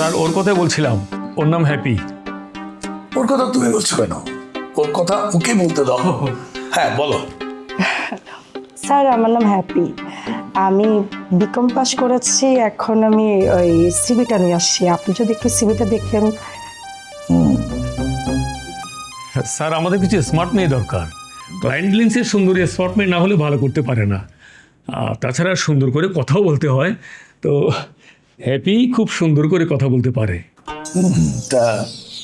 Sir ওর কথাই বলছিলাম, ওর নাম হ্যাপি। ওর কথা তুমি বলছো কেন? ওর কথা ওকে বলতে দাও। হ্যাঁ বলো। স্যার আমার নাম হ্যাপি, আমি বিকম পাস করেছি, এখন আমি ওই সিভিটা নিয়ে আসছি, আপনি যদি একটু সিভিটা দেখতেন। স্যার আমাদের কিছু স্মার্ট মেয়ে দরকার। ক্লায়েন্ট লিন্সের সুন্দরী স্মার্ট মেয়ে না হলে ভালো করতে পারে না। তাছাড়া সুন্দর করে কথাও বলতে হয়, তো হ্যাপি খুব সুন্দর করে কথা বলতে পারে। তা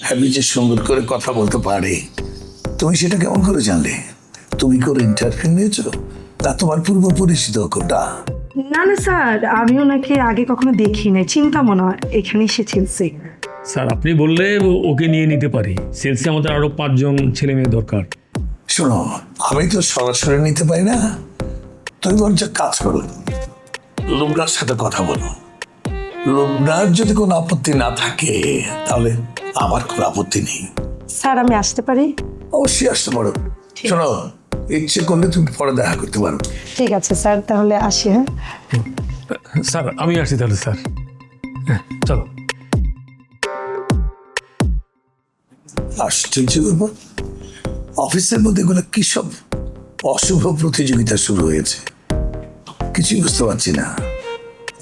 হ্যাপি যে সুন্দর করে কথা বলতে পারে, তুমি সেটা কেমন করে জানলে? তুমি করে ইন্টারভিউ নিয়েছো? তা তোমার পূর্ব পরিচিত কোটা? না না স্যার, আমি ওনাকে আগে কখনো দেখি নাই, চিন্তা মনে হয় এখানে এসে চিনছি। স্যার আপনি বললে ওকে নিয়ে নিতে পারি। সেলসে আমাদের আরও 5 জন ছেলে মেয়ে দরকার। শোনো, আমি তো সরাসরি নিতে পারি না, তুমি বরঞ্চ কাজ করো, লুবনার সাথে কথা বলো। লুবনার যদি কোনো আপত্তি না থাকে তাহলে আমার কোনো আপত্তি নেই। স্যার আমি আসতে পারি? অবশ্যই আসতে পারো। শোনো, ইচ্ছে করলে তুমি পরে দেখা করতে পারো। ঠিক আছে স্যার, তাহলে আসি। হ্যাঁ স্যার আমি আসছি তাহলে স্যার। হ্যাঁ চলো। আশ্চর্য ব্যাপার, অফিসের মধ্যে এগুলো কি সব অশুভ প্রতিযোগিতা শুরু হয়েছে, কিছুই বুঝতে পারছি না।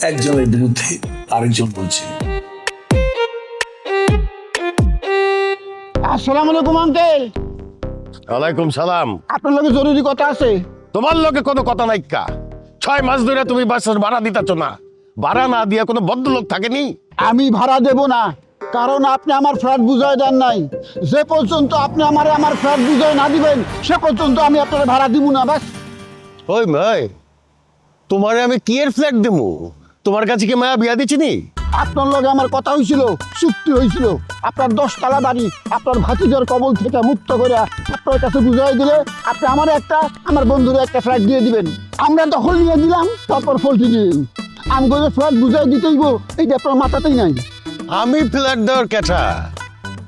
একজনের বিরুদ্ধে আরেকজন বলছে। আসসালামু আলাইকুম আঙ্কেল। ওয়ালাইকুম সালাম। আপনার লগে জরুরি কথা আছে। তোমার লোকে কোনো কথা নাই কা? 6 মাস ধরে তুমি বাসের ভাড়া দিতেছ না। ভাড়া না দিয়া কোনো ভদ্রলোক থাকেনি? আমি ভাড়া দেব না, কারণ আপনি আমার ফ্ল্যাট বুঝায় দেন নাই। যে পর্যন্ত আপনি আমার ফ্ল্যাট বুঝায় না দিবেন সে পর্যন্ত আমি আপনার ভাড়া দিব না। বাস। ওই ভাই, তোমারে আমি কি এর ফ্ল্যাট দেবো? তোমার কাছে কি মায়া বিয়া দিচ্ছি নি? আপনার লগে আমার কথা হয়েছিল, চুক্তি হয়েছিল, আপনার 10 তলা বাড়ি আপনার ভাতিজার কবল থেকে মুক্ত করে আপনার কাছে বুঝাই দিলে আপনি আমার একটা, আমার বন্ধুর একটা ফ্ল্যাট দিয়ে দিবেন। আমরা দখল নিয়ে দিলাম, তারপর ফলটি দিলেন। আমাকে ফ্ল্যাট বুঝাই দিতেইব, এইটা আপনার মাথাতেই নাই। আমি ফ্ল্যাট দেওয়ার ক্যাটা?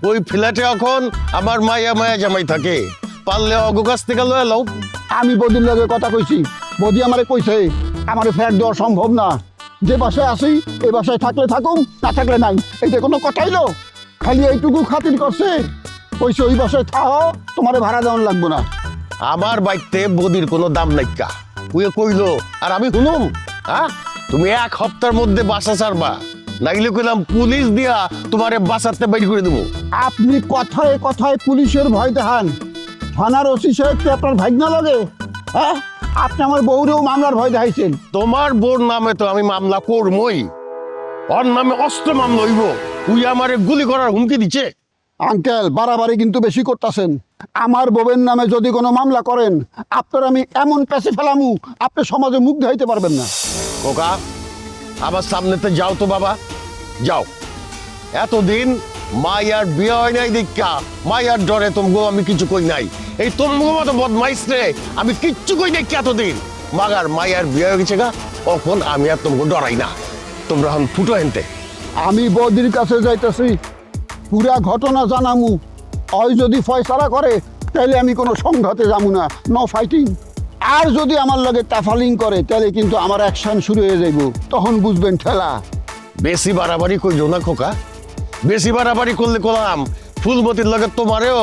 ওই ফ্ল্যাটে এখন আমার মায়া মায়া জামাই থাকে, পারলে অগো কাছ থেকে লয়ে লও। আমি বদির লগে কথা কইছি, বদি আমারে কইছে আমার ফ্ল্যাট দেওয়া সম্ভব না। যে বাসায় আসি এই বাসায় থাকলে থাকুম, না থাকলে নাই। এইটা কোনো কথাই লো, খালি এইটুকু খাতির করছে, কইছে ওই বাসায় থাও, তোমারে ভাড়া দেওয়ান লাগবো না। আমার বাইতে বদির কোনো দাম নাই কা? উয়ে কইলো আর আমি শুনুম? হ্যাঁ, তুমি 1 সপ্তাহের মধ্যে বাসা ছাড়বা, নাইলে কইলাম পুলিশ দিয়া তোমারে বাসাতে বের করে দেবো। আপনি কথায় কথায় পুলিশের ভয় দেখান। থানার ওসি সাহেব কি আপনার ভাগনা লাগে? হ্যাঁ, আপনি আমার বউরেও মামলার ভয় দেখাইছেন। তোমার বোর নামে তো আমি মামলা করবই, ওর নামে অস্ত্র মামলা হইব। উই আমারে গুলি করার হুমকি দিচ্ছে। আঙ্কেল বাড়াবাড়ি কিন্তু বেশি করতেছেন। আমার বউয়ের নামে যদি কোনো মামলা করেন আপনার আমি এমন পেছে ফেলামু আপনি সমাজে মুখ দেখাইতে পারবেন না। কোকা, আমার সামনেতে যাও তো বাবা, যাও। এতদিন মায়ার বিয়ে হয় নাই দেখা মায়ার ডরে তোমগো আমি কিছু কই নাই। এই তোমগো মতো বদমাইশ রে আমি কিচ্ছু কই নাই এতদিন। মাগার মায়ার বিয়ে হয়ে গেছে গা, তখন আমি আর তোমগো ডরাই না। তোমরা এখন ফুটো হেনতে। আমি বৌদির কাছে যাইতেছি, পুরা ঘটনা জানামু। ওই যদি ফয়সালা করে তাহলে আমি কোনো সংঘাতে যাবো না, নো ফাইটিং। আর যদি আমার লগে টাফালিং করে তাহলে কিন্তু আমার অ্যাকশন শুরু হয়ে যাইব, তখন বুঝবেন ঠেলা। বেশি বাড়াবাড়ি কইও না খোকা, বেশি বাড়াবাড়ি করলে কলাম ফুলমতির লগে তোমারেও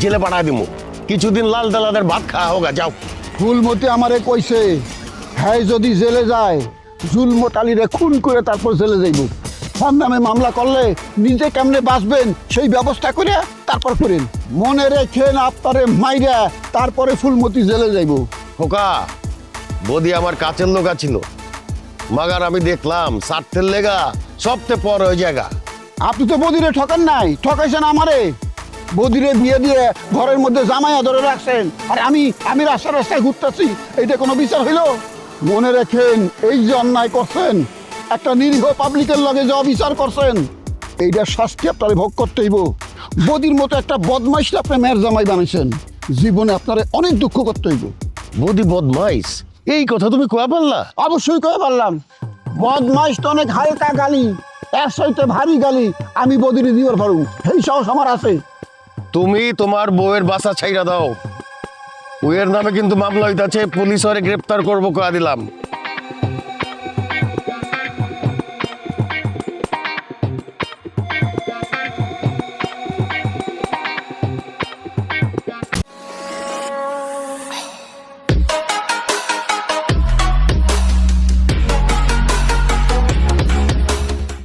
জেলে পাঠাই দিমু। কিছুদিন লাল দালাদের ভাত খাওয়া হোগা, যাও। ফুলমতি আমারে কইছে হ্যাঁ যদি জেলে যায় জুলমতালিরে খুন করে তারপর জেলে যাইব। তার নামে মামলা করলে নিজে কেমনে বাঁচবেন সেই ব্যবস্থা করে তারপর করেন। মনে রেখেন আপনারে মাইরা তারপরে ফুলমতি জেলে যাইব। খোকা, বদি আমার কাছের লোক ছিল, মাগার আমি দেখলাম স্বার্থের লেগা সবতে পর হয়ে জায়গা। আপনি তো বদিরে ঠকান নাই, ঠকাইছেন আমারে। বদিরে বিয়ে দিয়ে ঘরের মধ্যে জামাইয়া ধরে রাখছেন, আর আমি রাস্তায় রাস্তায় ঘুরতেছি, এইটা কোনো বিচার হইল? মনে রাখেন এই যে অন্যায় করছেন, একটা নিরীহ পাবলিকের লগে যে অবিচার করছেন, এইটার শাস্তি আপনারে ভোগ করতে হইব। বদির মতো একটা বদমাইশ আপনি মেয়ের জামাই বানাইছেন, জীবনে আপনারে অনেক দুঃখ করতে হইব। বদি বদমাইশ, এই কথা তুমি কয়া পারলা? অবশ্যই কয়ে পারলাম। বদমাইশ তো অনেক হালকা গালি, এর সইতে ভারী গালি আমি বদিরে দিবার পারুম, এই সাহস আমার আছে। তুমি তোমার বউয়ের বাসা ছাইরা দাও। ওয়ের নামে কিন্তু মামলা হইতাছে, পুলিশ ওরে গ্রেপ্তার করবো কয়া দিলাম।